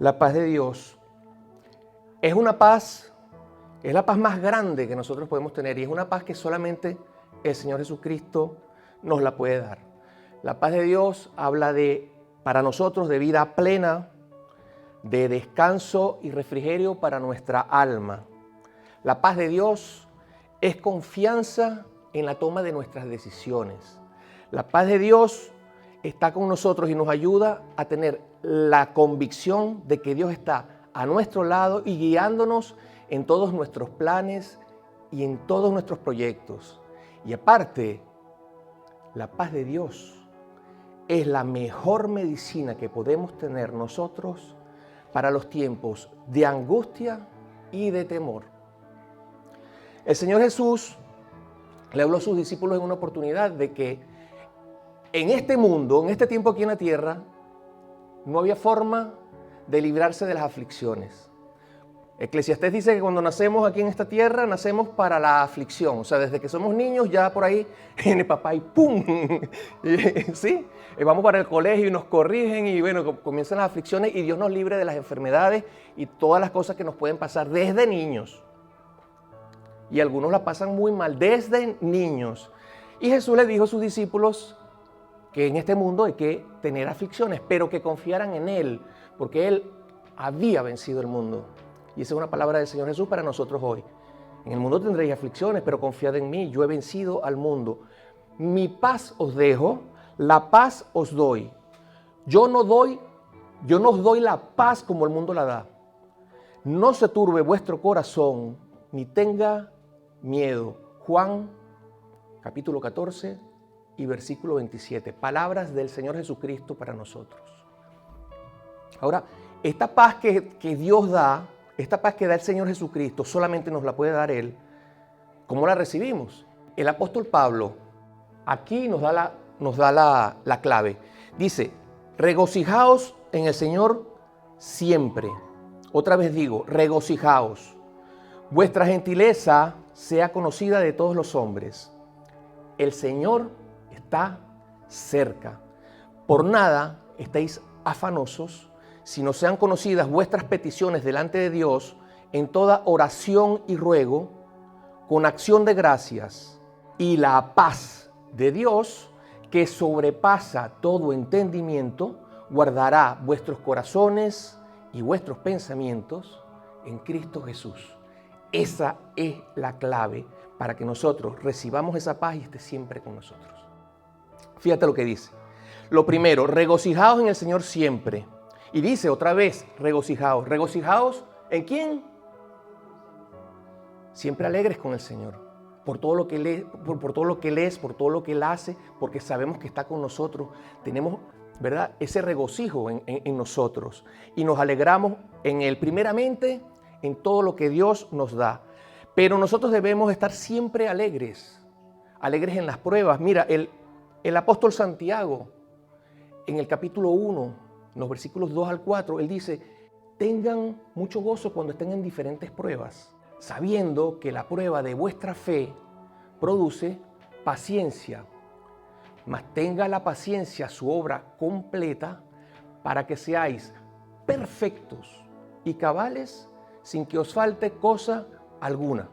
La paz de Dios es una paz, es la paz más grande que nosotros podemos tener y es una paz que solamente el Señor Jesucristo nos la puede dar. La paz de Dios habla para nosotros de vida plena, de descanso y refrigerio para nuestra alma. La paz de Dios es confianza en la toma de nuestras decisiones. La paz de Dios está con nosotros y nos ayuda a tener la convicción de que Dios está a nuestro lado y guiándonos en todos nuestros planes y en todos nuestros proyectos. Y aparte, la paz de Dios es la mejor medicina que podemos tener nosotros para los tiempos de angustia y de temor. El Señor Jesús le habló a sus discípulos en una oportunidad de que en este mundo, en este tiempo aquí en la tierra, no había forma de librarse de las aflicciones. Eclesiastés dice que cuando nacemos aquí en esta tierra, nacemos para la aflicción. O sea, desde que somos niños, ya por ahí viene papá y ¡pum! ¿Sí? Vamos para el colegio y nos corrigen y bueno, comienzan las aflicciones y Dios nos libre de las enfermedades y todas las cosas que nos pueden pasar desde niños. Y algunos la pasan muy mal desde niños. Y Jesús le dijo a sus discípulos que en este mundo hay que tener aflicciones, pero que confiaran en Él, porque Él había vencido el mundo. Y esa es una palabra del Señor Jesús para nosotros hoy. En el mundo tendréis aflicciones, pero confiad en mí, yo he vencido al mundo. Mi paz os dejo, la paz os doy. Yo no os doy la paz como el mundo la da. No se turbe vuestro corazón, ni tenga miedo. Juan, capítulo 14 y versículo 27. Palabras del Señor Jesucristo para nosotros. Ahora, esta paz que Dios da, esta paz que da el Señor Jesucristo, solamente nos la puede dar Él. ¿Cómo la recibimos? El apóstol Pablo aquí nos da la clave. Dice, regocijaos en el Señor siempre. Otra vez digo, regocijaos. Vuestra gentileza sea conocida de todos los hombres. El Señor está cerca. Por nada estéis afanosos, sino sean conocidas vuestras peticiones delante de Dios en toda oración y ruego, con acción de gracias. Y la paz de Dios, que sobrepasa todo entendimiento, guardará vuestros corazones y vuestros pensamientos en Cristo Jesús. Esa es la clave para que nosotros recibamos esa paz y esté siempre con nosotros. Fíjate lo que dice. Lo primero, regocijaos en el Señor siempre. Y dice otra vez, regocijaos. ¿Regocijaos en quién? Siempre alegres con el Señor. Por todo lo que Él es, por todo lo que Él es, por todo lo que Él hace, porque sabemos que está con nosotros. Tenemos, ¿verdad?, ese regocijo en nosotros. Y nos alegramos en Él, primeramente, en todo lo que Dios nos da. Pero nosotros debemos estar siempre alegres en las pruebas. Mira, el apóstol Santiago, en el capítulo 1, en los versículos 2 al 4, él dice, tengan mucho gozo cuando estén en diferentes pruebas, sabiendo que la prueba de vuestra fe produce paciencia. Mas tenga la paciencia su obra completa para que seáis perfectos y cabales sin que os falte cosa alguna.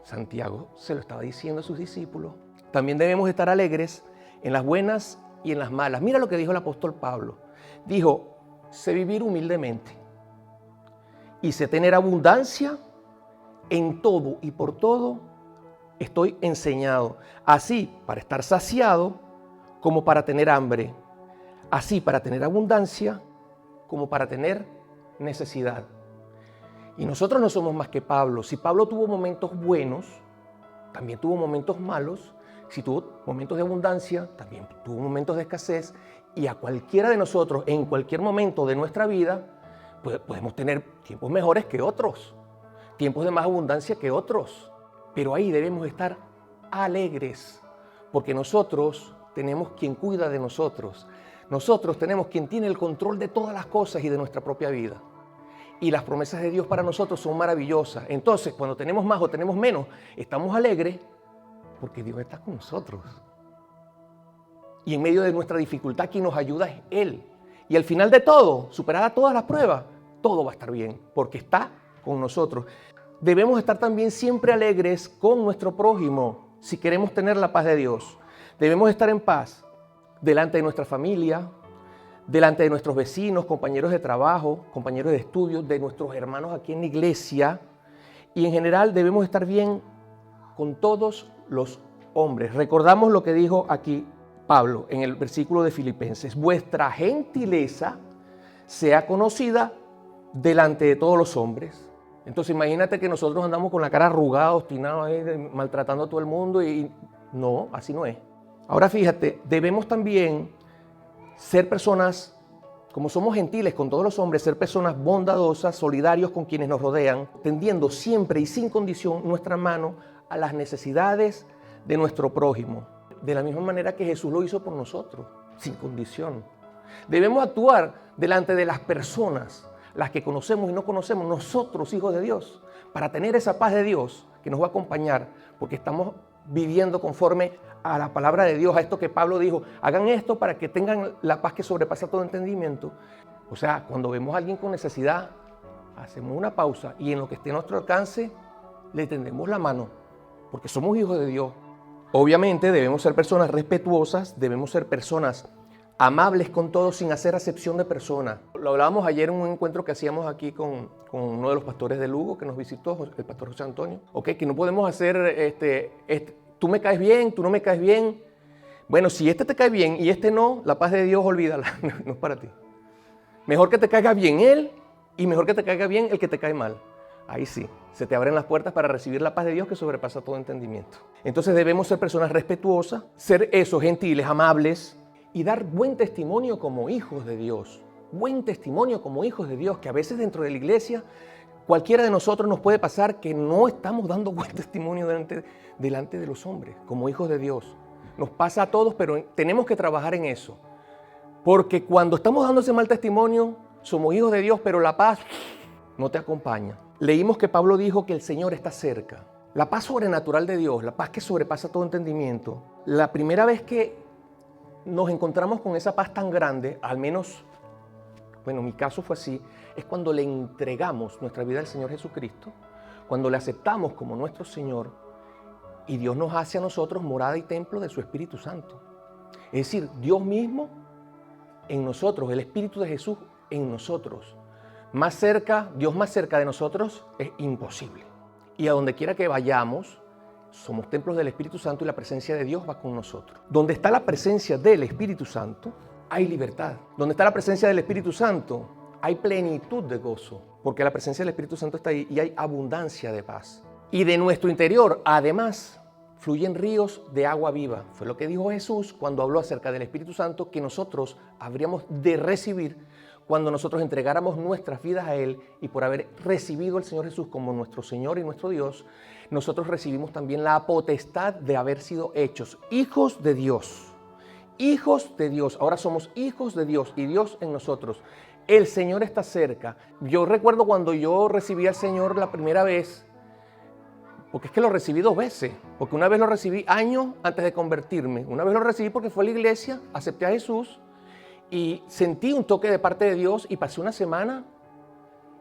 Santiago se lo estaba diciendo a sus discípulos. También debemos estar alegres en las buenas y en las malas. Mira lo que dijo el apóstol Pablo. Dijo, sé vivir humildemente y sé tener abundancia en todo y por todo estoy enseñado. Así para estar saciado como para tener hambre. Así para tener abundancia como para tener necesidad. Y nosotros no somos más que Pablo. Si Pablo tuvo momentos buenos, también tuvo momentos malos. Si tuvo momentos de abundancia, también tuvo momentos de escasez. Y a cualquiera de nosotros, en cualquier momento de nuestra vida, pues podemos tener tiempos mejores que otros, tiempos de más abundancia que otros. Pero ahí debemos estar alegres, porque nosotros tenemos quien cuida de nosotros. Nosotros tenemos quien tiene el control de todas las cosas y de nuestra propia vida. Y las promesas de Dios para nosotros son maravillosas. Entonces, cuando tenemos más o tenemos menos, estamos alegres porque Dios está con nosotros. Y en medio de nuestra dificultad, quien nos ayuda es Él. Y al final de todo, superada todas las pruebas, todo va a estar bien, porque está con nosotros. Debemos estar también siempre alegres con nuestro prójimo, si queremos tener la paz de Dios. Debemos estar en paz delante de nuestra familia, delante de nuestros vecinos, compañeros de trabajo, compañeros de estudio, de nuestros hermanos aquí en la iglesia. Y en general debemos estar bien con todos los hombres. Recordamos lo que dijo aquí Pablo en el versículo de Filipenses. Vuestra gentileza sea conocida delante de todos los hombres. Entonces imagínate que nosotros andamos con la cara arrugada, obstinados, maltratando a todo el mundo y no, así no es. Ahora fíjate, debemos también ser personas, como somos gentiles con todos los hombres, ser personas bondadosas, solidarios con quienes nos rodean, tendiendo siempre y sin condición nuestra mano a las necesidades de nuestro prójimo. De la misma manera que Jesús lo hizo por nosotros, sin condición. Debemos actuar delante de las personas, las que conocemos y no conocemos, nosotros, hijos de Dios, para tener esa paz de Dios que nos va a acompañar, porque estamos viviendo conforme a la palabra de Dios, a esto que Pablo dijo, hagan esto para que tengan la paz que sobrepasa todo entendimiento. O sea, cuando vemos a alguien con necesidad, hacemos una pausa y en lo que esté a nuestro alcance, le tendemos la mano, porque somos hijos de Dios. Obviamente debemos ser personas respetuosas, debemos ser personas amables con todos sin hacer acepción de persona. Lo hablábamos ayer en un encuentro que hacíamos aquí con uno de los pastores de Lugo que nos visitó, el pastor José Antonio. Que no podemos hacer, tú me caes bien, tú no me caes bien. Bueno, si este te cae bien y este no, la paz de Dios olvídala, no es para ti. Mejor que te caiga bien él y mejor que te caiga bien el que te cae mal. Ahí sí, se te abren las puertas para recibir la paz de Dios que sobrepasa todo entendimiento. Entonces debemos ser personas respetuosas, ser gentiles, amables, y dar buen testimonio como hijos de Dios. Buen testimonio como hijos de Dios, que a veces dentro de la iglesia cualquiera de nosotros nos puede pasar que no estamos dando buen testimonio delante de los hombres, como hijos de Dios. Nos pasa a todos, pero tenemos que trabajar en eso. Porque cuando estamos dando ese mal testimonio, somos hijos de Dios, pero la paz no te acompaña. Leímos que Pablo dijo que el Señor está cerca. La paz sobrenatural de Dios, la paz que sobrepasa todo entendimiento, la primera vez que nos encontramos con esa paz tan grande, al menos, bueno, mi caso fue así, es cuando le entregamos nuestra vida al Señor Jesucristo, cuando le aceptamos como nuestro Señor y Dios nos hace a nosotros morada y templo de su Espíritu Santo. Es decir, Dios mismo en nosotros, el Espíritu de Jesús en nosotros. Más cerca, Dios más cerca de nosotros es imposible. Y a donde quiera que vayamos, somos templos del Espíritu Santo y la presencia de Dios va con nosotros. Donde está la presencia del Espíritu Santo, hay libertad. Donde está la presencia del Espíritu Santo, hay plenitud de gozo. Porque la presencia del Espíritu Santo está ahí y hay abundancia de paz. Y de nuestro interior, además, fluyen ríos de agua viva. Fue lo que dijo Jesús cuando habló acerca del Espíritu Santo que nosotros habríamos de recibir cuando nosotros entregáramos nuestras vidas a Él, y por haber recibido al Señor Jesús como nuestro Señor y nuestro Dios, nosotros recibimos también la potestad de haber sido hechos hijos de Dios. Hijos de Dios. Ahora somos hijos de Dios y Dios en nosotros. El Señor está cerca. Yo recuerdo cuando yo recibí al Señor la primera vez, porque es que lo recibí 2 veces, porque una vez lo recibí años antes de convertirme. Una vez lo recibí porque fue a la iglesia, acepté a Jesús, y sentí un toque de parte de Dios y pasé una semana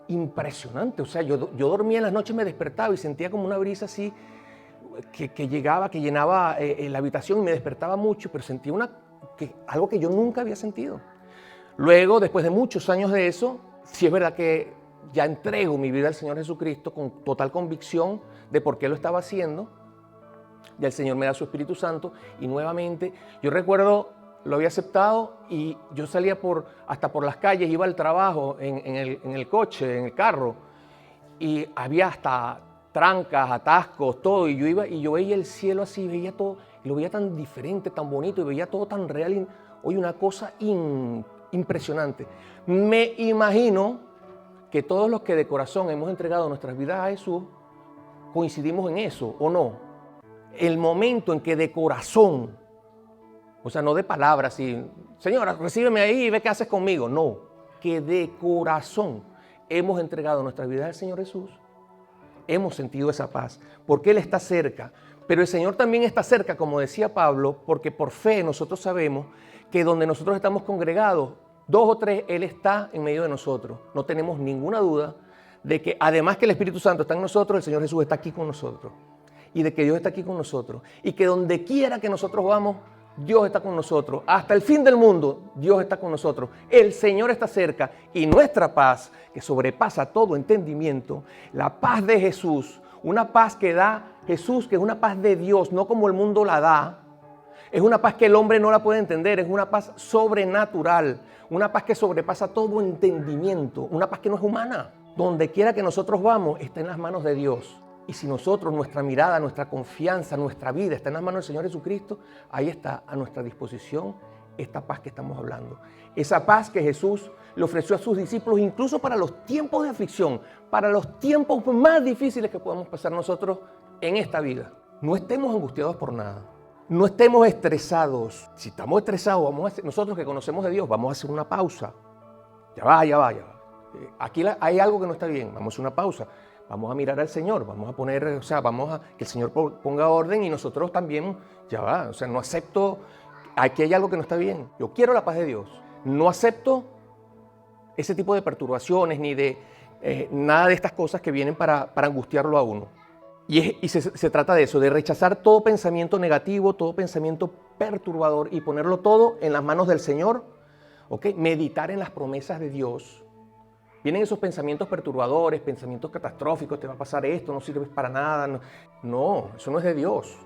impresionante. O sea, yo dormía en las noches, me despertaba y sentía como una brisa así que llegaba, que llenaba la habitación y me despertaba mucho, pero sentía algo que yo nunca había sentido. Luego, después de muchos años de eso, sí es verdad que ya entrego mi vida al Señor Jesucristo con total convicción de por qué lo estaba haciendo. Ya el Señor me da su Espíritu Santo y nuevamente, yo recuerdo, lo había aceptado y yo salía hasta por las calles, iba al trabajo en el coche, en el carro, y había hasta trancas, atascos, todo, y yo iba y yo veía el cielo así, veía todo, y lo veía tan diferente, tan bonito, y veía todo tan real, y oye, una cosa impresionante. Me imagino que todos los que de corazón hemos entregado nuestras vidas a Jesús, coincidimos en eso, ¿o no? El momento en que de corazón, o sea, no de palabras, y Señora, recíbeme ahí y ve qué haces conmigo. No, que de corazón hemos entregado nuestras vidas al Señor Jesús, hemos sentido esa paz, porque Él está cerca. Pero el Señor también está cerca, como decía Pablo, porque por fe nosotros sabemos que donde nosotros estamos congregados, 2 o 3, Él está en medio de nosotros. No tenemos ninguna duda de que además que el Espíritu Santo está en nosotros, el Señor Jesús está aquí con nosotros. Y de que Dios está aquí con nosotros. Y que donde quiera que nosotros vamos, Dios está con nosotros. Hasta el fin del mundo, Dios está con nosotros. El Señor está cerca. Y nuestra paz, que sobrepasa todo entendimiento, la paz de Jesús, una paz que da Jesús, que es una paz de Dios, no como el mundo la da. Es una paz que el hombre no la puede entender, es una paz sobrenatural, una paz que sobrepasa todo entendimiento, una paz que no es humana. Donde quiera que nosotros vamos, está en las manos de Dios. Y si nosotros, nuestra mirada, nuestra confianza, nuestra vida está en las manos del Señor Jesucristo, ahí está a nuestra disposición esta paz que estamos hablando. Esa paz que Jesús le ofreció a sus discípulos incluso para los tiempos de aflicción, para los tiempos más difíciles que podamos pasar nosotros en esta vida. No estemos angustiados por nada. No estemos estresados. Si estamos estresados, nosotros que conocemos de Dios, vamos a hacer una pausa. Ya va. Aquí hay algo que no está bien. Vamos a hacer una pausa. Vamos a mirar al Señor. Vamos a poner, vamos a que el Señor ponga orden y nosotros también, no acepto, aquí hay algo que no está bien. Yo quiero la paz de Dios. No acepto ese tipo de perturbaciones ni de nada de estas cosas que vienen para angustiarlo a uno. Y se trata de eso, de rechazar todo pensamiento negativo, todo pensamiento perturbador y ponerlo todo en las manos del Señor. ¿Okay? Meditar en las promesas de Dios. Vienen esos pensamientos perturbadores, pensamientos catastróficos, te va a pasar esto, no sirves para nada. No, eso no es de Dios.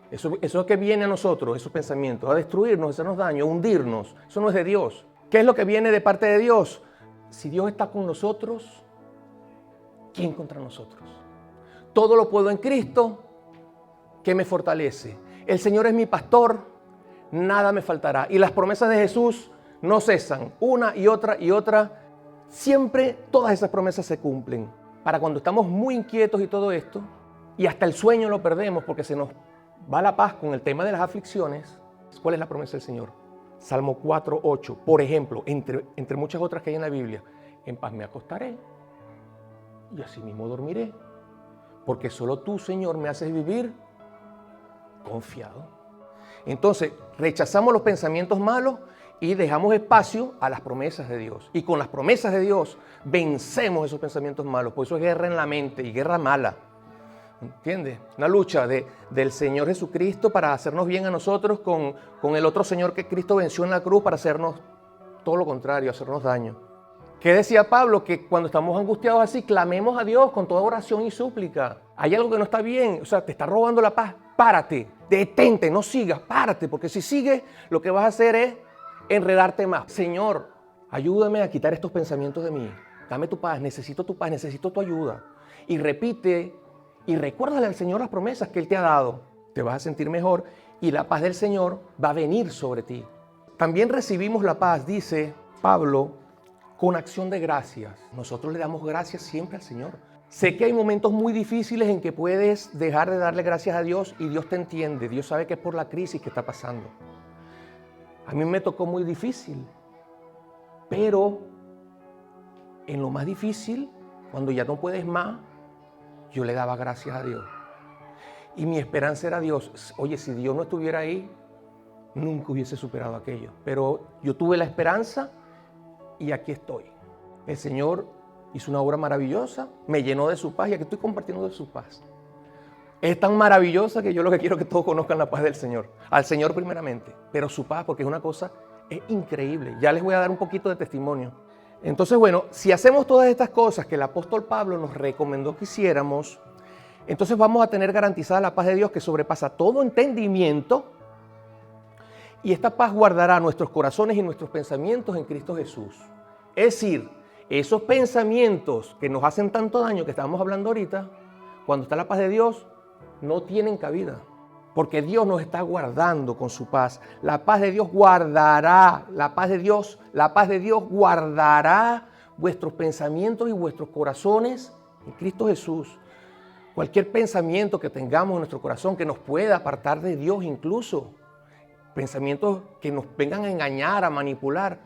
Eso es que viene a nosotros, esos pensamientos, a destruirnos, a hacernos daño, a hundirnos. Eso no es de Dios. ¿Qué es lo que viene de parte de Dios? Si Dios está con nosotros, ¿quién contra nosotros? Todo lo puedo en Cristo, que me fortalece. El Señor es mi pastor, nada me faltará. Y las promesas de Jesús no cesan, una y otra. Siempre todas esas promesas se cumplen. Para cuando estamos muy inquietos y todo esto, y hasta el sueño lo perdemos porque se nos va la paz con el tema de las aflicciones, ¿cuál es la promesa del Señor? Salmo 4:8, por ejemplo, entre muchas otras que hay en la Biblia. En paz me acostaré y así mismo dormiré, porque solo tú, Señor, me haces vivir confiado. Entonces, rechazamos los pensamientos malos y dejamos espacio a las promesas de Dios. Y con las promesas de Dios vencemos esos pensamientos malos. Por eso es guerra en la mente y guerra mala. ¿Entiendes? Una lucha del Señor Jesucristo para hacernos bien a nosotros con el otro Señor que Cristo venció en la cruz para hacernos todo lo contrario, hacernos daño. ¿Qué decía Pablo? Que cuando estamos angustiados así, clamemos a Dios con toda oración y súplica. Hay algo que no está bien, te está robando la paz. Párate, detente, no sigas, párate, porque si sigues, lo que vas a hacer es enredarte más. Señor, ayúdame a quitar estos pensamientos de mí. Dame tu paz, necesito tu ayuda. Y repite y recuérdale al Señor las promesas que Él te ha dado. Te vas a sentir mejor y la paz del Señor va a venir sobre ti. También recibimos la paz, dice Pablo, con acción de gracias. Nosotros le damos gracias siempre al Señor. Sé que hay momentos muy difíciles en que puedes dejar de darle gracias a Dios y Dios te entiende. Dios sabe que es por la crisis que está pasando. A mí me tocó muy difícil, pero en lo más difícil, cuando ya no puedes más, yo le daba gracias a Dios. Y mi esperanza era Dios. Oye, si Dios no estuviera ahí, nunca hubiese superado aquello. Pero yo tuve la esperanza y aquí estoy. El Señor hizo una obra maravillosa, me llenó de su paz y aquí estoy compartiendo de su paz. Es tan maravillosa que yo lo que quiero es que todos conozcan la paz del Señor. Al Señor primeramente, pero su paz, porque es una cosa, es increíble. Ya les voy a dar un poquito de testimonio. Entonces, bueno, si hacemos todas estas cosas que el apóstol Pablo nos recomendó que hiciéramos, entonces vamos a tener garantizada la paz de Dios que sobrepasa todo entendimiento. Y esta paz guardará nuestros corazones y nuestros pensamientos en Cristo Jesús. Es decir, esos pensamientos que nos hacen tanto daño que estábamos hablando ahorita, cuando está la paz de Dios, no tienen cabida. Porque Dios nos está guardando con su paz. La paz de Dios guardará, la paz de Dios guardará vuestros pensamientos y vuestros corazones en Cristo Jesús. Cualquier pensamiento que tengamos en nuestro corazón que nos pueda apartar de Dios incluso, pensamientos que nos vengan a engañar, a manipular,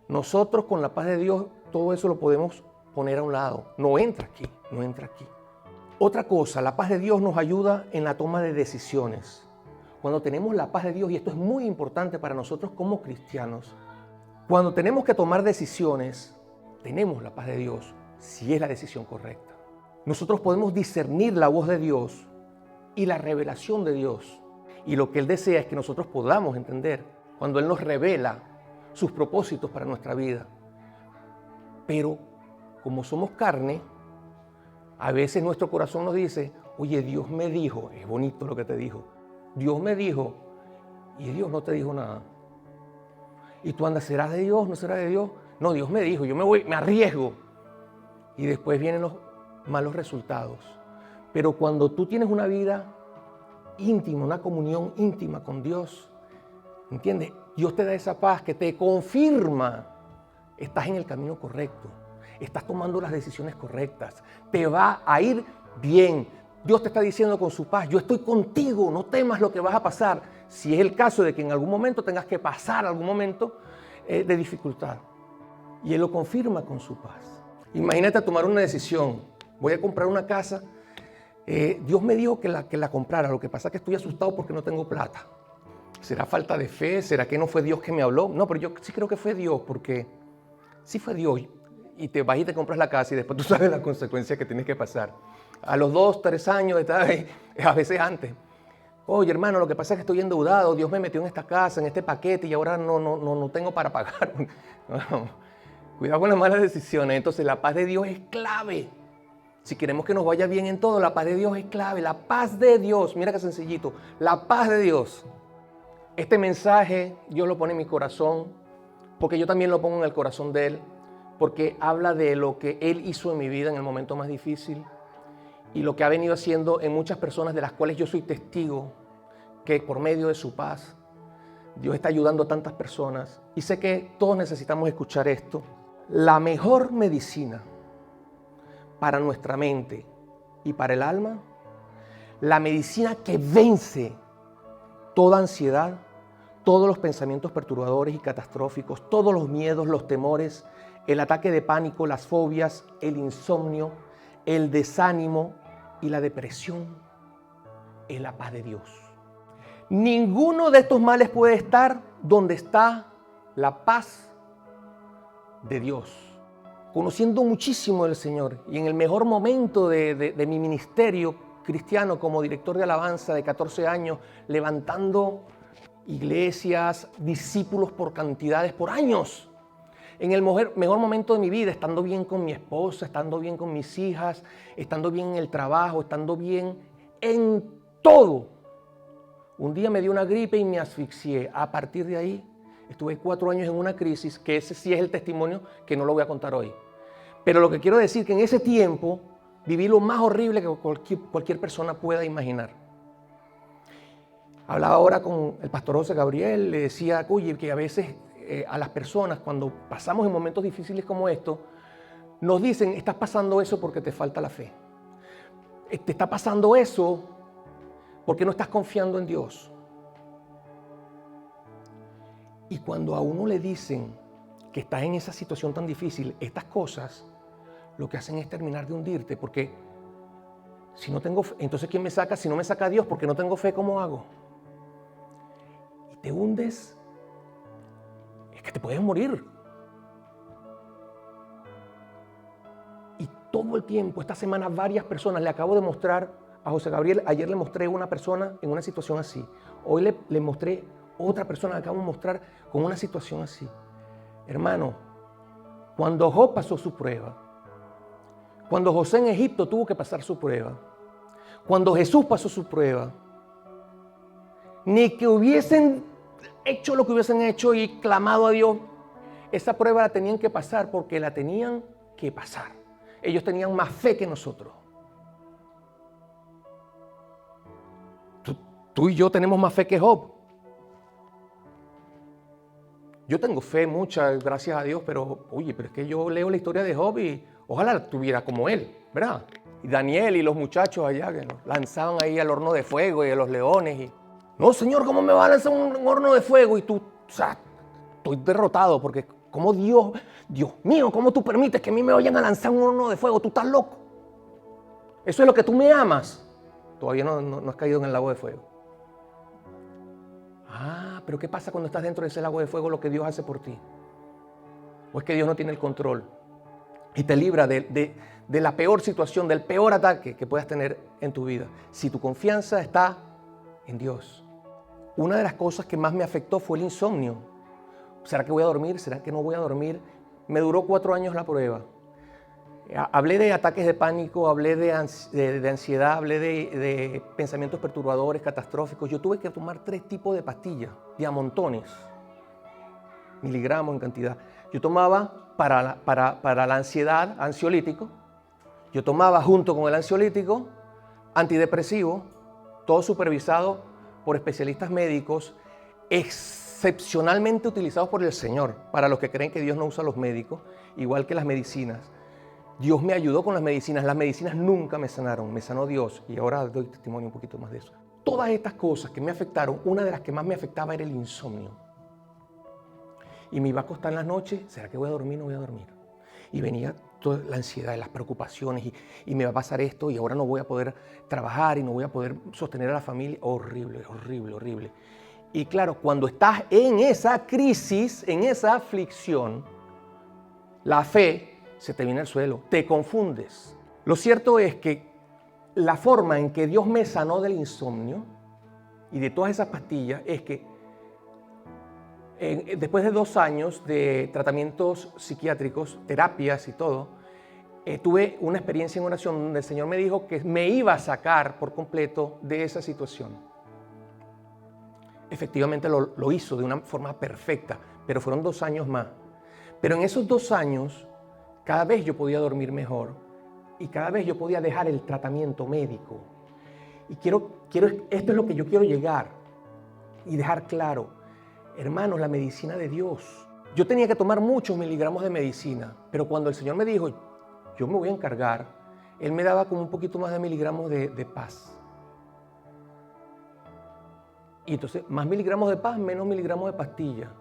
nosotros con la paz de Dios todo eso lo podemos poner a un lado. No entra aquí, no entra aquí. Otra cosa, la paz de Dios nos ayuda en la toma de decisiones. Cuando tenemos la paz de Dios, y esto es muy importante para nosotros como cristianos, Cuando tenemos que tomar decisiones, tenemos la paz de Dios si es la decisión correcta. Nosotros podemos discernir la voz de Dios y la revelación de Dios. Y lo que Él desea es que nosotros podamos entender cuando Él nos revela sus propósitos para nuestra vida. Pero como somos carne, a veces nuestro corazón nos dice, oye, Dios me dijo, es bonito lo que te dijo, Dios me dijo, y Dios no te dijo nada. Y tú andas, ¿será de Dios? ¿No será de Dios? No, Dios me dijo, yo me arriesgo. Y después vienen los malos resultados. Pero cuando tú tienes una vida íntima, una comunión íntima con Dios, ¿entiendes? Dios te da esa paz que te confirma, estás en el camino correcto, estás tomando las decisiones correctas, te va a ir bien. Dios te está diciendo con su paz, yo estoy contigo, no temas lo que vas a pasar, si es el caso de que en algún momento tengas que pasar algún momento de dificultad. Y Él lo confirma con su paz. Imagínate tomar una decisión, voy a comprar una casa, Dios me dijo que la comprara, lo que pasa es que estoy asustado porque no tengo plata. ¿Será falta de fe? ¿Será que no fue Dios que me habló? No, pero yo sí creo que fue Dios, porque sí fue Dios. Y te vas y te compras la casa y después tú sabes las consecuencias que tienes que pasar. A los 2, 3 años, a veces antes. Oye, hermano, lo que pasa es que estoy endeudado, Dios me metió en esta casa, en este paquete y ahora no tengo para pagar. Cuidado con las malas decisiones. Entonces la paz de Dios es clave. Si queremos que nos vaya bien en todo, la paz de Dios es clave. La paz de Dios, mira qué sencillito, la paz de Dios. Este mensaje Dios lo pone en mi corazón, porque yo también lo pongo en el corazón de Él, porque habla de lo que Él hizo en mi vida en el momento más difícil y lo que ha venido haciendo en muchas personas de las cuales yo soy testigo, que por medio de su paz, Dios está ayudando a tantas personas. Y sé que todos necesitamos escuchar esto. La mejor medicina para nuestra mente y para el alma, la medicina que vence toda ansiedad, todos los pensamientos perturbadores y catastróficos, todos los miedos, los temores, el ataque de pánico, las fobias, el insomnio, el desánimo y la depresión, es la paz de Dios. Ninguno de estos males puede estar donde está la paz de Dios. Conociendo muchísimo del Señor y en el mejor momento de mi ministerio cristiano como director de alabanza de 14 años, levantando iglesias, discípulos por cantidades, por años. En el mejor momento de mi vida, estando bien con mi esposa, estando bien con mis hijas, estando bien en el trabajo, estando bien en todo. Un día me dio una gripe y me asfixié. A partir de ahí, estuve 4 años en una crisis, que ese sí es el testimonio que no lo voy a contar hoy. Pero lo que quiero decir es que en ese tiempo viví lo más horrible que cualquier persona pueda imaginar. Hablaba ahora con el pastor José Gabriel, le decía, oye, que a veces a las personas cuando pasamos en momentos difíciles como estos, nos dicen, estás pasando eso porque te falta la fe. Te está pasando eso porque no estás confiando en Dios. Y cuando a uno le dicen que estás en esa situación tan difícil, estas cosas lo que hacen es terminar de hundirte, porque si no tengo fe, entonces ¿quién me saca? Si no me saca Dios, porque no tengo fe, ¿cómo hago? Y te hundes, es que te puedes morir. Y todo el tiempo, esta semana varias personas, le acabo de mostrar a José Gabriel, ayer le mostré a una persona en una situación así, hoy le mostré a otra persona, le acabo de mostrar con una situación así. Hermano, cuando Job pasó su prueba, cuando José en Egipto tuvo que pasar su prueba, cuando Jesús pasó su prueba, ni que hubiesen hecho lo que hubiesen hecho y clamado a Dios, esa prueba la tenían que pasar porque la tenían que pasar. Ellos tenían más fe que nosotros. Tú y yo tenemos más fe que Job. Yo tengo fe mucha, gracias a Dios, pero oye, pero es que yo leo la historia de Job y ojalá la tuviera como él, ¿verdad? Y Daniel y los muchachos allá que los lanzaban ahí al horno de fuego y a los leones. Y, no, Señor, ¿cómo me va a lanzar un horno de fuego? Y tú, o sea, estoy derrotado porque como Dios mío, ¿cómo tú permites que a mí me vayan a lanzar un horno de fuego? Tú estás loco. Eso es lo que tú me amas. Todavía no has caído en el lago de fuego. Ah, pero ¿qué pasa cuando estás dentro de ese lago de fuego? Lo que Dios hace por ti. ¿O es que Dios no tiene el control y te libra de la peor situación, del peor ataque que puedas tener en tu vida? Si tu confianza está en Dios. Una de las cosas que más me afectó fue el insomnio. ¿Será que voy a dormir? ¿Será que no voy a dormir? Me duró 4 años la prueba. Hablé de ataques de pánico, hablé de ansiedad, hablé de pensamientos perturbadores, catastróficos. Yo tuve que tomar 3 tipos de pastillas, de a montones, miligramos en cantidad. Yo tomaba para la ansiedad, ansiolítico. Yo tomaba junto con el ansiolítico, antidepresivo, todo supervisado por especialistas médicos, excepcionalmente utilizados por el Señor, para los que creen que Dios no usa los médicos, igual que las medicinas. Dios me ayudó con las medicinas nunca me sanaron, me sanó Dios, y ahora doy testimonio un poquito más de eso. Todas estas cosas que me afectaron, una de las que más me afectaba era el insomnio. Y me iba a acostar en las noches, ¿será que voy a dormir o no voy a dormir? Y venía toda la ansiedad, las preocupaciones, y me va a pasar esto, y ahora no voy a poder trabajar, y no voy a poder sostener a la familia. Horrible, horrible, horrible. Y claro, cuando estás en esa crisis, en esa aflicción, la fe se te viene al suelo, te confundes. Lo cierto es que la forma en que Dios me sanó del insomnio y de todas esas pastillas es que después de 2 años de tratamientos psiquiátricos, terapias y todo, tuve una experiencia en oración donde el Señor me dijo que me iba a sacar por completo de esa situación. Efectivamente lo hizo de una forma perfecta, pero fueron 2 años más. Pero en esos 2 años, cada vez yo podía dormir mejor y cada vez yo podía dejar el tratamiento médico. Y esto es lo que yo quiero llegar y dejar claro. Hermanos, la medicina de Dios. Yo tenía que tomar muchos miligramos de medicina, pero cuando el Señor me dijo, yo me voy a encargar, Él me daba como un poquito más de miligramos de paz. Y entonces, más miligramos de paz, menos miligramos de pastilla.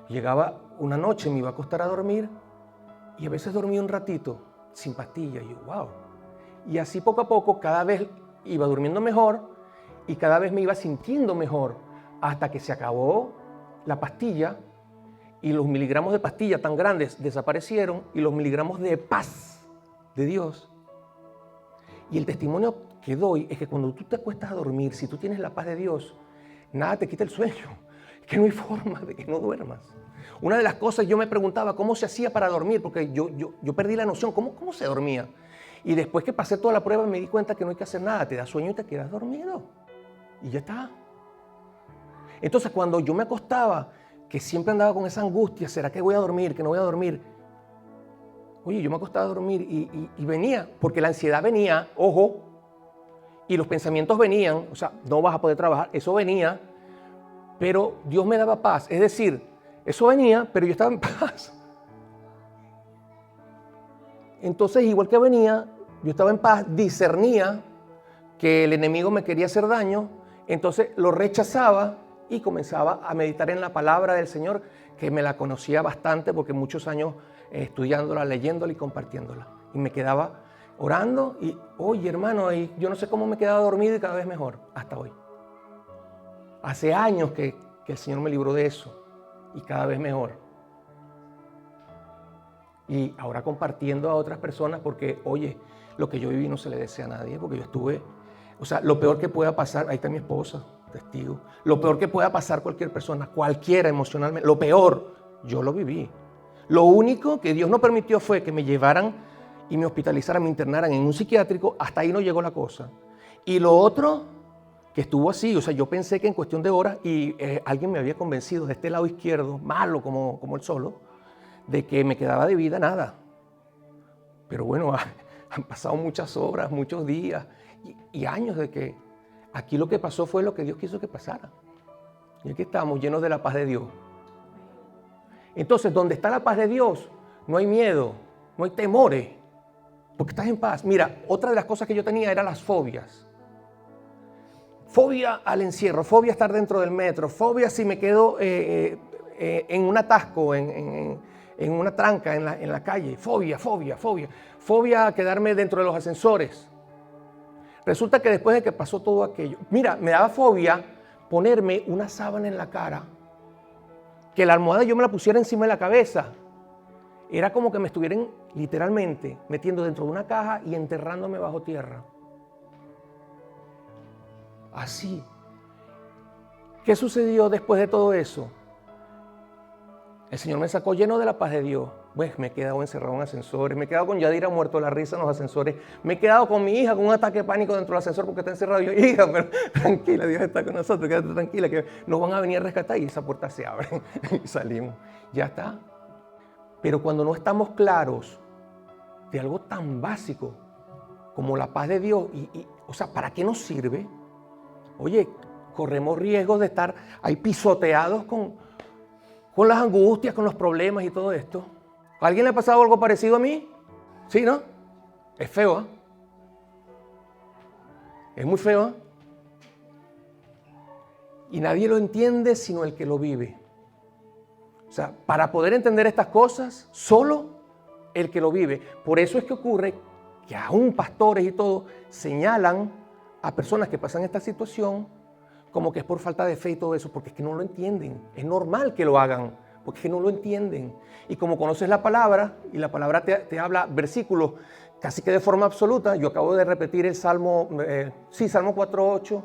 Llegaba una noche, me iba a acostar a dormir, y a veces dormía un ratito sin pastilla. Y yo, wow. Y así poco a poco, cada vez iba durmiendo mejor y cada vez me iba sintiendo mejor hasta que se acabó la pastilla y los miligramos de pastilla tan grandes desaparecieron y los miligramos de paz de Dios. Y el testimonio que doy es que cuando tú te acuestas a dormir, si tú tienes la paz de Dios, nada te quita el sueño. Es que no hay forma de que no duermas. Una de las cosas yo me preguntaba cómo se hacía para dormir, porque yo perdí la noción, ¿cómo se dormía? Y después que pasé toda la prueba me di cuenta que no hay que hacer nada, te da sueño y te quedas dormido. Y ya está. Entonces cuando yo me acostaba, que siempre andaba con esa angustia, ¿será que voy a dormir, que no voy a dormir? Oye, yo me acostaba a dormir y venía, porque la ansiedad venía, ojo, y los pensamientos venían, o sea, no vas a poder trabajar, eso venía, pero Dios me daba paz, es decir, eso venía, pero yo estaba en paz. Entonces, igual que venía, yo estaba en paz, discernía que el enemigo me quería hacer daño, entonces lo rechazaba y comenzaba a meditar en la palabra del Señor, que me la conocía bastante porque muchos años estudiándola, leyéndola y compartiéndola. Y me quedaba orando y, oye hermano, yo no sé cómo me quedaba dormido y cada vez mejor, hasta hoy. Hace años que el Señor me libró de eso y cada vez mejor. Y ahora compartiendo a otras personas porque, oye, lo que yo viví no se le desea a nadie porque yo estuve, o sea, lo peor que pueda pasar, ahí está mi esposa, testigo, lo peor que pueda pasar cualquier persona, cualquiera emocionalmente, lo peor, yo lo viví. Lo único que Dios no permitió fue que me llevaran y me hospitalizaran, me internaran en un psiquiátrico, hasta ahí no llegó la cosa. Y lo otro, que estuvo así, o sea, yo pensé que en cuestión de horas, y alguien me había convencido de este lado izquierdo, malo como el solo, de que me quedaba de vida nada. Pero bueno, han pasado muchas horas, muchos días y años de que aquí lo que pasó fue lo que Dios quiso que pasara. Y aquí estamos llenos de la paz de Dios. Entonces, donde está la paz de Dios, no hay miedo, no hay temores, porque estás en paz. Mira, otra de las cosas que yo tenía eran las fobias. Fobia al encierro, fobia a estar dentro del metro, fobia si me quedo en un atasco, en una tranca en la calle, fobia a quedarme dentro de los ascensores. Resulta que después de que pasó todo aquello, mira, me daba fobia ponerme una sábana en la cara, que la almohada yo me la pusiera encima de la cabeza. Era como que me estuvieran literalmente metiendo dentro de una caja y enterrándome bajo tierra. Así. ¿Qué sucedió después de todo eso? El Señor me sacó lleno de la paz de Dios. Pues me he quedado encerrado en ascensores, me he quedado con Yadira muerto de la risa en los ascensores, me he quedado con mi hija con un ataque de pánico dentro del ascensor porque está encerrado. Yo, hija, pero tranquila, Dios está con nosotros, quédate tranquila, que nos van a venir a rescatar y esa puerta se abre y salimos. Ya está. Pero cuando no estamos claros de algo tan básico como la paz de Dios, o sea, ¿para qué nos sirve? Oye, corremos riesgos de estar ahí pisoteados con las angustias, con los problemas y todo esto. ¿A alguien le ha pasado algo parecido a mí? ¿Sí, no? Es feo, ¿eh? Es muy feo, ¿eh? Y nadie lo entiende sino el que lo vive. O sea, para poder entender estas cosas, solo el que lo vive. Por eso es que ocurre que aún pastores y todo señalan a personas que pasan esta situación como que es por falta de fe y todo eso, porque es que no lo entienden. Es normal que lo hagan, porque es que no lo entienden. Y como conoces la palabra, y la palabra te habla versículos casi que de forma absoluta, yo acabo de repetir el Salmo, Salmo 4:8,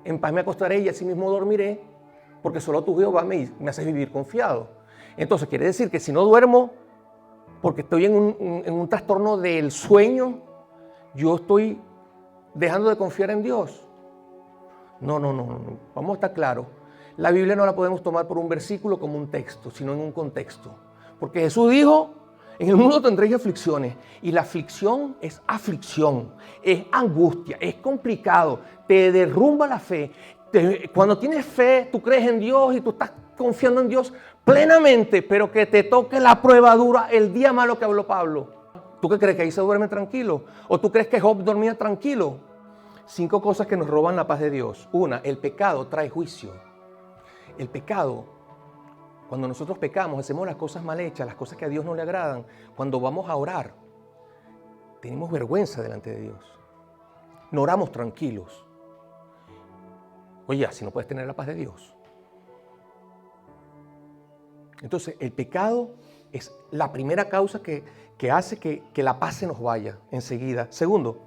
en paz me acostaré y así mismo dormiré, porque solo tú, Jehová, me haces vivir confiado. Entonces quiere decir que si no duermo, porque estoy en un trastorno del sueño, yo estoy dejando de confiar en Dios. No. Vamos a estar claros. La Biblia no la podemos tomar por un versículo como un texto, sino en un contexto. Porque Jesús dijo, en el mundo tendréis aflicciones. Y la aflicción, es angustia, es complicado, te derrumba la fe. Cuando tienes fe, tú crees en Dios y tú estás confiando en Dios plenamente, pero que te toque la prueba dura el día malo que habló Pablo. ¿Tú qué crees? ¿Que ahí se duerme tranquilo? ¿O tú crees que Job dormía tranquilo? 5 cosas que nos roban la paz de Dios. 1, el pecado trae juicio. El pecado, cuando nosotros pecamos, hacemos las cosas mal hechas, las cosas que a Dios no le agradan. Cuando vamos a orar, tenemos vergüenza delante de Dios. No oramos tranquilos. Oye, así no puedes tener la paz de Dios. Entonces, el pecado es la primera causa que hace que la paz se nos vaya enseguida. Segundo,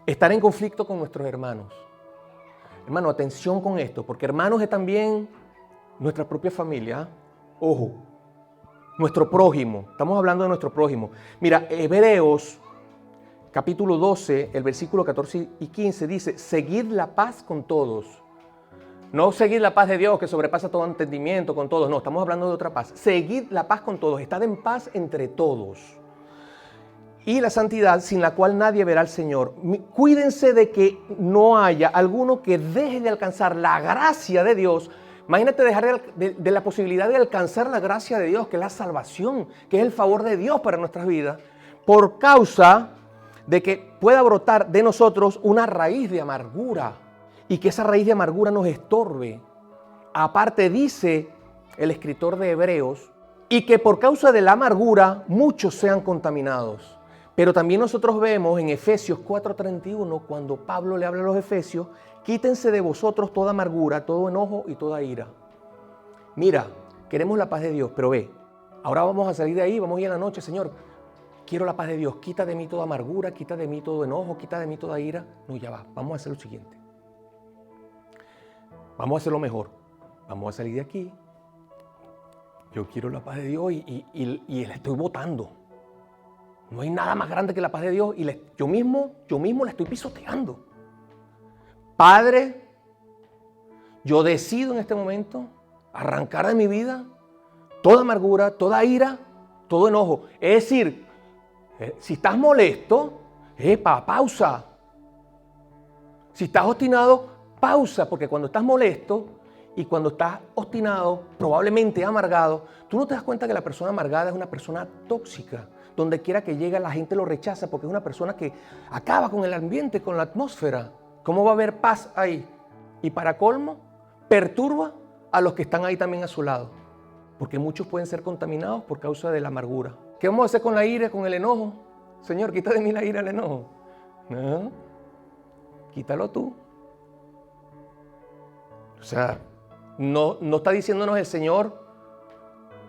estar en conflicto con nuestros hermanos. Hermano, atención con esto, porque hermanos es también nuestra propia familia. Ojo, nuestro prójimo. Estamos hablando de nuestro prójimo. Mira, Hebreos, capítulo 12, el versículo 14 y 15 dice, seguid la paz con todos. No seguid la paz de Dios que sobrepasa todo entendimiento con todos. No, estamos hablando de otra paz. Seguid la paz con todos. Estad en paz entre todos. Y la santidad sin la cual nadie verá al Señor. Cuídense de que no haya alguno que deje de alcanzar la gracia de Dios. Imagínate dejar de la posibilidad de alcanzar la gracia de Dios, que es la salvación, que es el favor de Dios para nuestras vidas, por causa de que pueda brotar de nosotros una raíz de amargura y que esa raíz de amargura nos estorbe. Aparte dice el escritor de Hebreos, y que por causa de la amargura muchos sean contaminados. Pero también nosotros vemos en Efesios 4:31, cuando Pablo le habla a los efesios, quítense de vosotros toda amargura, todo enojo y toda ira. Mira, queremos la paz de Dios, pero ve, ahora vamos a salir de ahí, vamos a ir a la noche, Señor, quiero la paz de Dios, quita de mí toda amargura, quita de mí todo enojo, quita de mí toda ira. No, ya va, vamos a hacer lo siguiente. Vamos a hacer lo mejor. Vamos a salir de aquí. Yo quiero la paz de Dios y la estoy votando. No hay nada más grande que la paz de Dios y yo mismo la estoy pisoteando. Padre, yo decido en este momento arrancar de mi vida toda amargura, toda ira, todo enojo. Es decir, si estás molesto, pausa. Si estás obstinado, pausa, porque cuando estás molesto y cuando estás obstinado, probablemente amargado, tú no te das cuenta que la persona amargada es una persona tóxica. Donde quiera que llegue la gente lo rechaza porque es una persona que acaba con el ambiente, con la atmósfera. ¿Cómo va a haber paz ahí? Y para colmo, perturba a los que están ahí también a su lado. Porque muchos pueden ser contaminados por causa de la amargura. ¿Qué vamos a hacer con la ira, con el enojo? Señor, quita de mí la ira, el enojo. No, quítalo tú. O sea, no está diciéndonos el Señor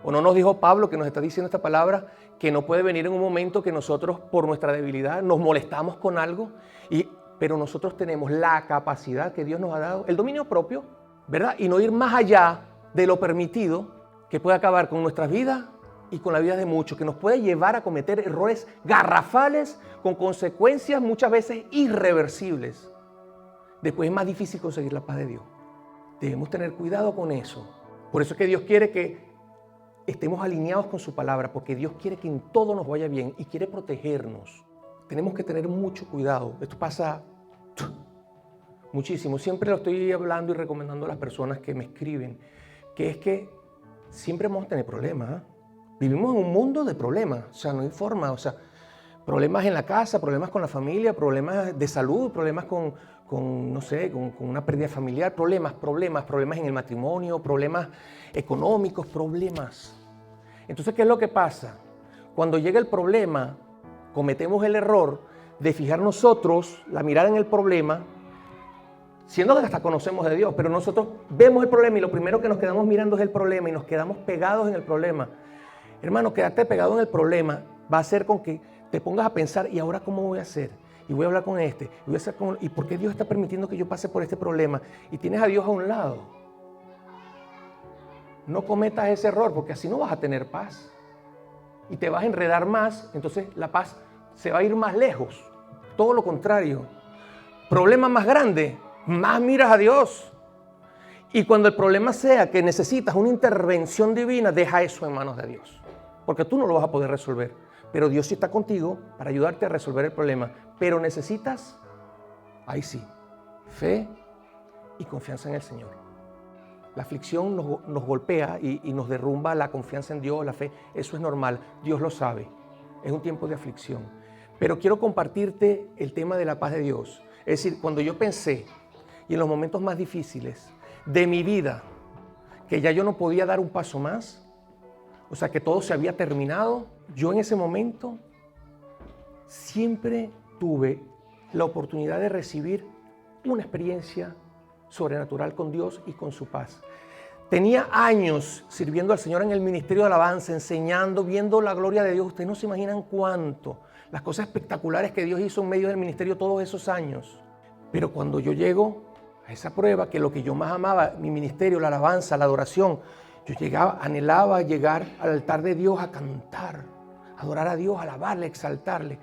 ¿O no nos dijo Pablo, que nos está diciendo esta palabra, que no puede venir en un momento que nosotros por nuestra debilidad nos molestamos con algo? Pero nosotros tenemos la capacidad que Dios nos ha dado, el dominio propio, ¿verdad? Y no ir más allá de lo permitido, que puede acabar con nuestras vidas y con la vida de muchos, que nos puede llevar a cometer errores garrafales con consecuencias muchas veces irreversibles. Después es más difícil conseguir la paz de Dios. Debemos tener cuidado con eso. Por eso es que Dios quiere que estemos alineados con su palabra, porque Dios quiere que en todo nos vaya bien y quiere protegernos. Tenemos que tener mucho cuidado. Esto pasa muchísimo. Siempre lo estoy hablando y recomendando a las personas que me escriben, que es que siempre vamos a tener problemas, ¿eh? Vivimos en un mundo de problemas, o sea, no hay forma, o sea, problemas en la casa, problemas con la familia, problemas de salud, problemas con una pérdida familiar, problemas en el matrimonio, problemas económicos, problemas. Entonces, ¿qué es lo que pasa? Cuando llega el problema, cometemos el error de fijar nosotros la mirada en el problema, siendo que hasta conocemos de Dios, pero nosotros vemos el problema y lo primero que nos quedamos mirando es el problema y nos quedamos pegados en el problema. Hermano, quedarte pegado en el problema va a hacer con que te pongas a pensar, ¿y ahora cómo voy a hacer? Y voy a hablar con este, ¿y por qué Dios está permitiendo que yo pase por este problema? Y tienes a Dios a un lado. No cometas ese error, porque así no vas a tener paz. Y te vas a enredar más, entonces la paz se va a ir más lejos. Todo lo contrario. Problema más grande, más miras a Dios. Y cuando el problema sea que necesitas una intervención divina, deja eso en manos de Dios. Porque tú no lo vas a poder resolver. Pero Dios sí está contigo para ayudarte a resolver el problema. Pero necesitas, ahí sí, fe y confianza en el Señor. La aflicción nos golpea y nos derrumba la confianza en Dios, la fe. Eso es normal, Dios lo sabe. Es un tiempo de aflicción. Pero quiero compartirte el tema de la paz de Dios. Es decir, cuando yo pensé, y en los momentos más difíciles de mi vida, que ya yo no podía dar un paso más, o sea, que todo se había terminado, yo en ese momento siempre tuve la oportunidad de recibir una experiencia sobrenatural con Dios y con su paz. Tenía años sirviendo al Señor en el ministerio de alabanza, enseñando, viendo la gloria de Dios. Ustedes no se imaginan cuánto, las cosas espectaculares que Dios hizo en medio del ministerio todos esos años. Pero cuando yo llego a esa prueba, que lo que yo más amaba, mi ministerio, la alabanza, la adoración, yo anhelaba llegar al altar de Dios a cantar, adorar a Dios, alabarle, exaltarle.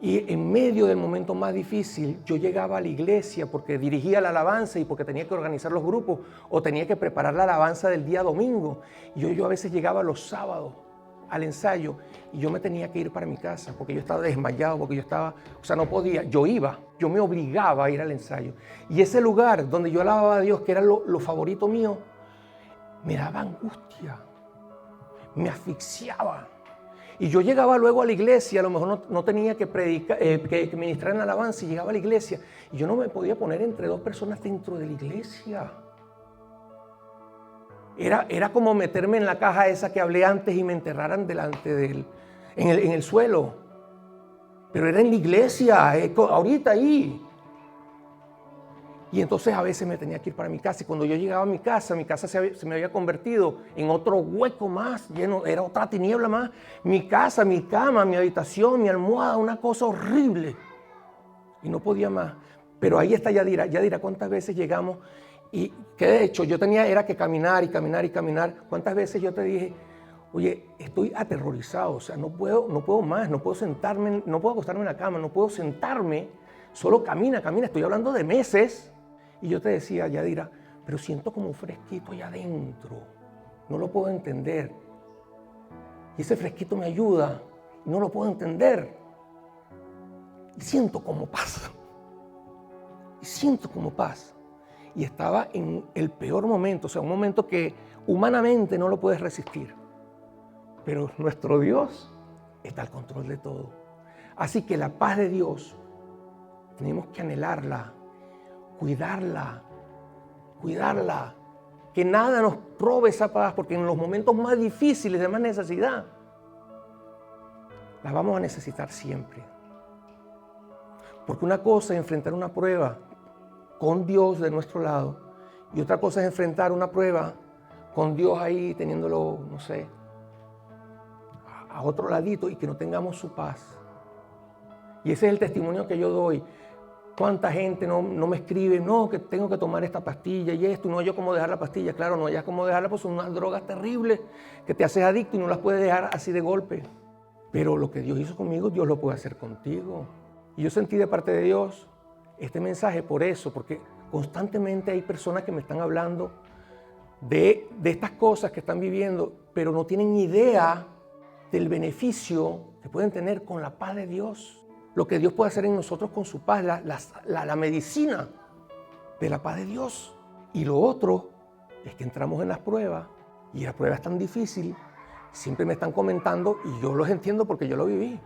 Y en medio del momento más difícil, yo llegaba a la iglesia porque dirigía la alabanza y porque tenía que organizar los grupos o tenía que preparar la alabanza del día domingo. Y yo a veces llegaba los sábados al ensayo y yo me tenía que ir para mi casa porque yo estaba desmayado, porque yo estaba, no podía, yo me obligaba a ir al ensayo. Y ese lugar donde yo alababa a Dios, que era lo favorito mío, me daba angustia, me asfixiaba. Y yo llegaba luego a la iglesia, a lo mejor no tenía que predicar, que ministrar en la alabanza, y llegaba a la iglesia y yo no me podía poner entre dos personas dentro de la iglesia. Era como meterme en la caja esa que hablé antes y me enterraran delante de él, en el suelo. Pero era en la iglesia, ahorita ahí. Y entonces a veces me tenía que ir para mi casa y cuando yo llegaba a mi casa se me había convertido en otro hueco más, lleno, era otra tiniebla más. Mi casa, mi cama, mi habitación, mi almohada, una cosa horrible. Y no podía más. Pero ahí está Yadira. Yadira, ¿cuántas veces llegamos? Y que de hecho yo era que caminar y caminar y caminar. ¿Cuántas veces yo te dije, oye, estoy aterrorizado, o sea, no puedo más, no puedo sentarme, no puedo acostarme en la cama, no puedo sentarme, solo camina, estoy hablando de meses. Y yo te decía, Yadira, pero siento como un fresquito allá adentro, no lo puedo entender. Y ese fresquito me ayuda, y no lo puedo entender. Y siento como paz. Y estaba en el peor momento, o sea, un momento que humanamente no lo puedes resistir. Pero nuestro Dios está al control de todo. Así que la paz de Dios tenemos que anhelarla, cuidarla, que nada nos robe esa paz, porque en los momentos más difíciles, de más necesidad, la vamos a necesitar siempre. Porque una cosa es enfrentar una prueba con Dios de nuestro lado y otra cosa es enfrentar una prueba con Dios ahí teniéndolo, no sé, a otro ladito y que no tengamos su paz. Y ese es el testimonio que yo doy. ¿Cuánta gente no me escribe? No, que tengo que tomar esta pastilla y esto, y no hay yo cómo dejar la pastilla. Claro, no hayas cómo dejarla, pues son unas drogas terribles que te haces adicto y no las puedes dejar así de golpe. Pero lo que Dios hizo conmigo, Dios lo puede hacer contigo. Y yo sentí de parte de Dios este mensaje por eso, porque constantemente hay personas que me están hablando de estas cosas que están viviendo, pero no tienen idea del beneficio que pueden tener con la paz de Dios. Lo que Dios puede hacer en nosotros con su paz, la medicina de la paz de Dios. Y lo otro es que entramos en las pruebas y la prueba es tan difícil, siempre me están comentando y yo los entiendo porque yo lo viví.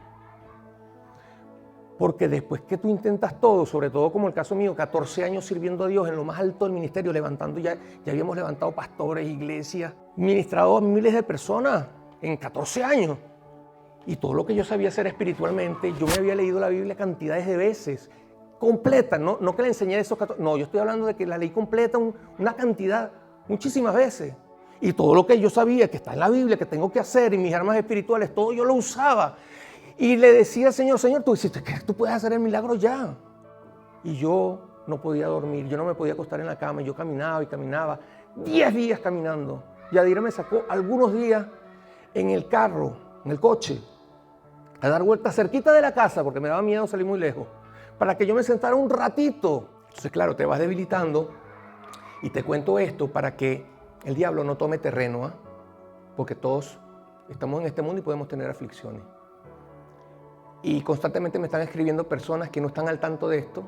Porque después que tú intentas todo, sobre todo como el caso mío, 14 años sirviendo a Dios en lo más alto del ministerio, levantando ya habíamos levantado pastores, iglesias, ministrado a miles de personas en 14 años. Y todo lo que yo sabía hacer espiritualmente, yo me había leído la Biblia cantidades de veces, completa, no que le enseñé esos 14, no, yo estoy hablando de que la leí completa una cantidad, muchísimas veces. Y todo lo que yo sabía que está en la Biblia, que tengo que hacer, y mis armas espirituales, todo yo lo usaba. Y le decía al Señor, Señor, tú dijiste que tú puedes hacer el milagro ya. Y yo no podía dormir, yo no me podía acostar en la cama, yo caminaba y caminaba, 10 días caminando. Yadira me sacó algunos días en el carro, en el coche, a dar vueltas cerquita de la casa, porque me daba miedo salir muy lejos, para que yo me sentara un ratito. Entonces, claro, te vas debilitando, y te cuento esto para que el diablo no tome terreno, porque todos estamos en este mundo y podemos tener aflicciones. Y constantemente me están escribiendo personas que no están al tanto de esto,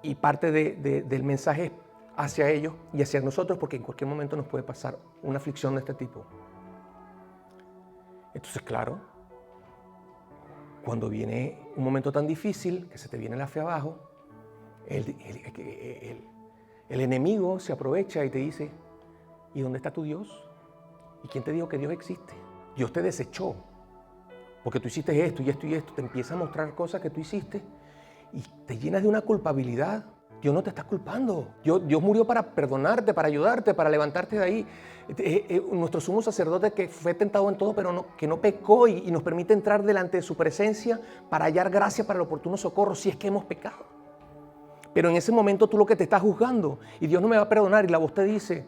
y parte del mensaje hacia ellos y hacia nosotros, porque en cualquier momento nos puede pasar una aflicción de este tipo. Entonces, claro, cuando viene un momento tan difícil, que se te viene la fe abajo, el enemigo se aprovecha y te dice, ¿y dónde está tu Dios? ¿Y quién te dijo que Dios existe? Dios te desechó, porque tú hiciste esto y esto y esto. Te empieza a mostrar cosas que tú hiciste y te llenas de una culpabilidad. Dios no te está culpando. Dios murió para perdonarte, para ayudarte, para levantarte de ahí. Nuestro sumo sacerdote, que fue tentado en todo, pero que no pecó, y nos permite entrar delante de su presencia para hallar gracia para el oportuno socorro si es que hemos pecado. Pero en ese momento tú lo que te estás juzgando, y Dios no me va a perdonar, y la voz te dice,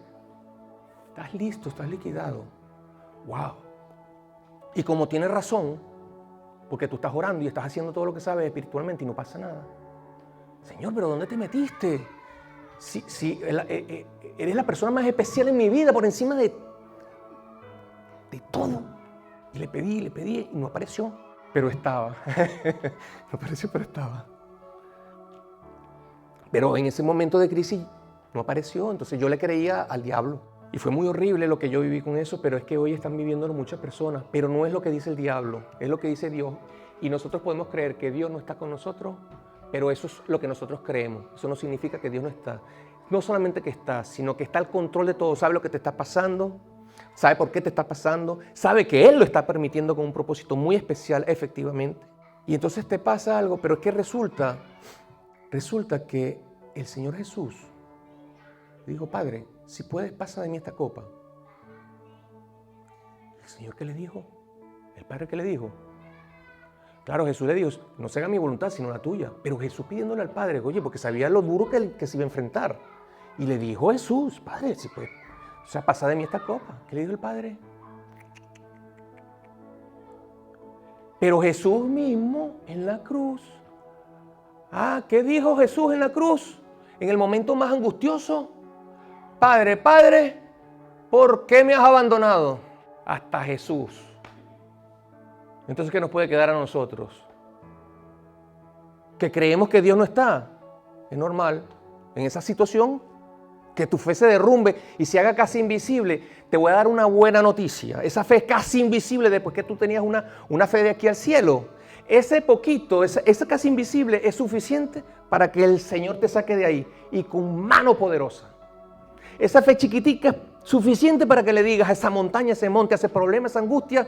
estás listo, estás liquidado. ¡Wow! Y como tienes razón, porque tú estás orando y estás haciendo todo lo que sabes espiritualmente y no pasa nada. Señor, ¿pero dónde te metiste? Si eres la persona más especial en mi vida, por encima de todo. Y le pedí y no apareció, pero estaba. No apareció, pero estaba. Pero en ese momento de crisis no apareció, entonces yo le creía al diablo. Y fue muy horrible lo que yo viví con eso, pero es que hoy están viviéndolo muchas personas. Pero no es lo que dice el diablo, es lo que dice Dios. Y nosotros podemos creer que Dios no está con nosotros, pero eso es lo que nosotros creemos. Eso no significa que Dios no está. No solamente que está, sino que está al control de todo. Sabe lo que te está pasando, sabe por qué te está pasando, sabe que Él lo está permitiendo con un propósito muy especial, efectivamente. Y entonces te pasa algo, pero es que resulta que el Señor Jesús dijo, Padre, si puedes, pasa de mí esta copa. ¿El Señor qué le dijo? ¿El Padre qué le dijo? Claro, Jesús le dijo, no se haga mi voluntad, sino la tuya. Pero Jesús pidiéndole al Padre, oye, porque sabía lo duro que se iba a enfrentar. Y le dijo Jesús, Padre, si puedes, o sea, pasa de mí esta copa. ¿Qué le dijo el Padre? Pero Jesús mismo en la cruz. ¿Qué dijo Jesús en la cruz? En el momento más angustioso. Padre, Padre, ¿por qué me has abandonado? Hasta Jesús. Entonces, ¿qué nos puede quedar a nosotros? Que creemos que Dios no está. Es normal. En esa situación, que tu fe se derrumbe y se haga casi invisible. Te voy a dar una buena noticia. Esa fe es casi invisible después que tú tenías una fe de aquí al cielo. Ese poquito, ese casi invisible es suficiente para que el Señor te saque de ahí y con mano poderosa. Esa fe chiquitica es suficiente para que le digas a esa montaña, ese monte, a ese problema, esa angustia,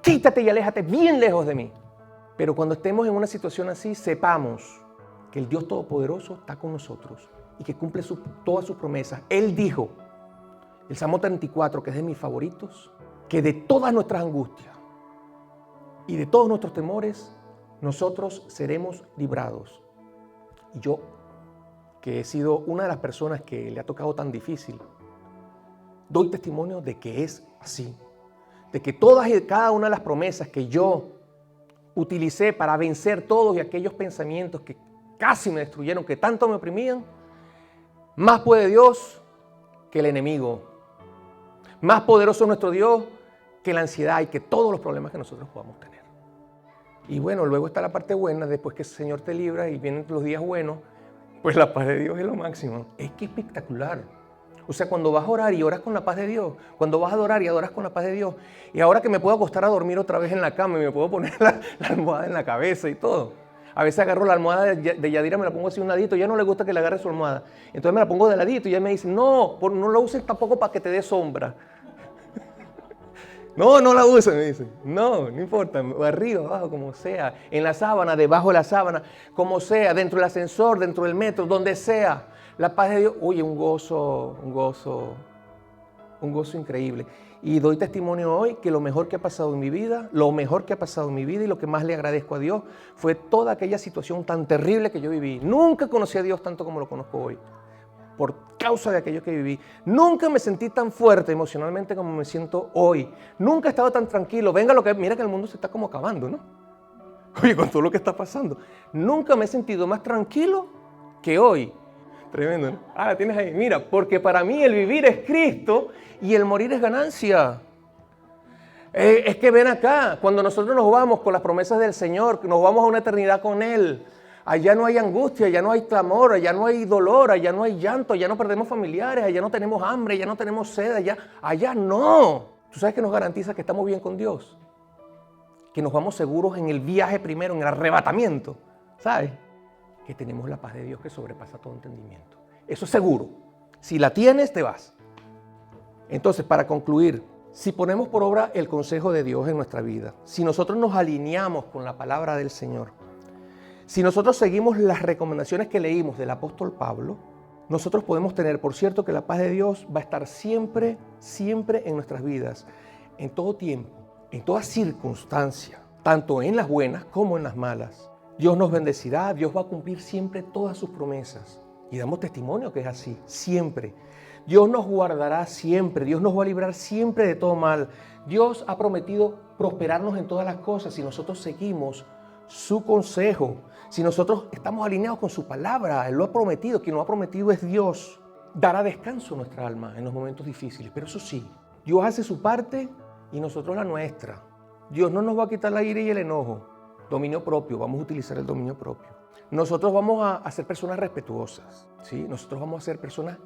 quítate y aléjate bien lejos de mí. Pero cuando estemos en una situación así, sepamos que el Dios Todopoderoso está con nosotros y que cumple todas sus promesas. Él dijo, el Salmo 34, que es de mis favoritos, que de todas nuestras angustias y de todos nuestros temores, nosotros seremos librados. Y yo, que he sido una de las personas que le ha tocado tan difícil, doy testimonio de que es así, de que todas y cada una de las promesas que yo utilicé para vencer todos y aquellos pensamientos que casi me destruyeron, que tanto me oprimían, más puede Dios que el enemigo. Más poderoso es nuestro Dios que la ansiedad y que todos los problemas que nosotros podamos tener. Y bueno, luego está la parte buena, después que el Señor te libra y vienen los días buenos, pues la paz de Dios es lo máximo. Es que espectacular. O sea, cuando vas a orar y oras con la paz de Dios, cuando vas a adorar y adoras con la paz de Dios, y ahora que me puedo acostar a dormir otra vez en la cama y me puedo poner la almohada en la cabeza y todo. A veces agarro la almohada de Yadira, me la pongo así a un ladito, ya no le gusta que le agarre su almohada. Entonces me la pongo de ladito y ella me dice, no, no la uses tampoco para que te dé sombra. No, no la uses, me dice. No importa, arriba, abajo, como sea, en la sábana, debajo de la sábana, como sea, dentro del ascensor, dentro del metro, donde sea. La paz de Dios, oye, un gozo increíble. Y doy testimonio hoy que lo mejor que ha pasado en mi vida, y lo que más le agradezco a Dios fue toda aquella situación tan terrible que yo viví. Nunca conocí a Dios tanto como lo conozco hoy, por causa de aquello que viví. Nunca me sentí tan fuerte emocionalmente como me siento hoy. Nunca he estado tan tranquilo. Mira que el mundo se está como acabando, ¿no? Oye, con todo lo que está pasando. Nunca me he sentido más tranquilo que hoy. Tremendo, ¿no? Ah, la tienes ahí. Mira, porque para mí el vivir es Cristo y el morir es ganancia. Es que ven acá, cuando nosotros nos vamos con las promesas del Señor, nos vamos a una eternidad con Él. Allá no hay angustia, allá no hay clamor, allá no hay dolor, allá no hay llanto, allá no perdemos familiares, allá no tenemos hambre, allá no tenemos sed, allá no. ¿Tú sabes qué nos garantiza que estamos bien con Dios? Que nos vamos seguros en el viaje primero, en el arrebatamiento, ¿sabes? Que tenemos la paz de Dios que sobrepasa todo entendimiento. Eso es seguro. Si la tienes, te vas. Entonces, para concluir, si ponemos por obra el consejo de Dios en nuestra vida, si nosotros nos alineamos con la palabra del Señor, si nosotros seguimos las recomendaciones que leímos del apóstol Pablo, nosotros podemos tener, por cierto, que la paz de Dios va a estar siempre, siempre en nuestras vidas, en todo tiempo, en toda circunstancia, tanto en las buenas como en las malas. Dios nos bendecirá, Dios va a cumplir siempre todas sus promesas. Y damos testimonio que es así, siempre. Dios nos guardará siempre, Dios nos va a librar siempre de todo mal. Dios ha prometido prosperarnos en todas las cosas si nosotros seguimos su consejo, si nosotros estamos alineados con su palabra. Él lo ha prometido, quien lo ha prometido es Dios. Dará descanso a nuestra alma en los momentos difíciles, pero eso sí, Dios hace su parte y nosotros la nuestra. Dios no nos va a quitar la ira y el enojo. Dominio propio, vamos a utilizar el dominio propio. Nosotros vamos a ser personas respetuosas, ¿sí? Nosotros vamos a ser personas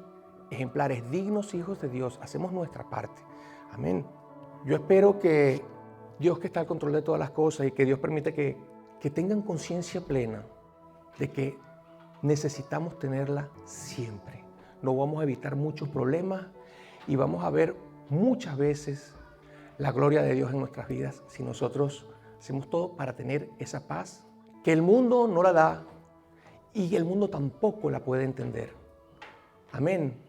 ejemplares, dignos hijos de Dios. Hacemos nuestra parte. Amén. Yo espero que Dios, que está al control de todas las cosas, y que Dios permite que tengan conciencia plena de que necesitamos tenerla siempre. No vamos a evitar muchos problemas y vamos a ver muchas veces la gloria de Dios en nuestras vidas si nosotros hacemos todo para tener esa paz que el mundo no la da y el mundo tampoco la puede entender. Amén.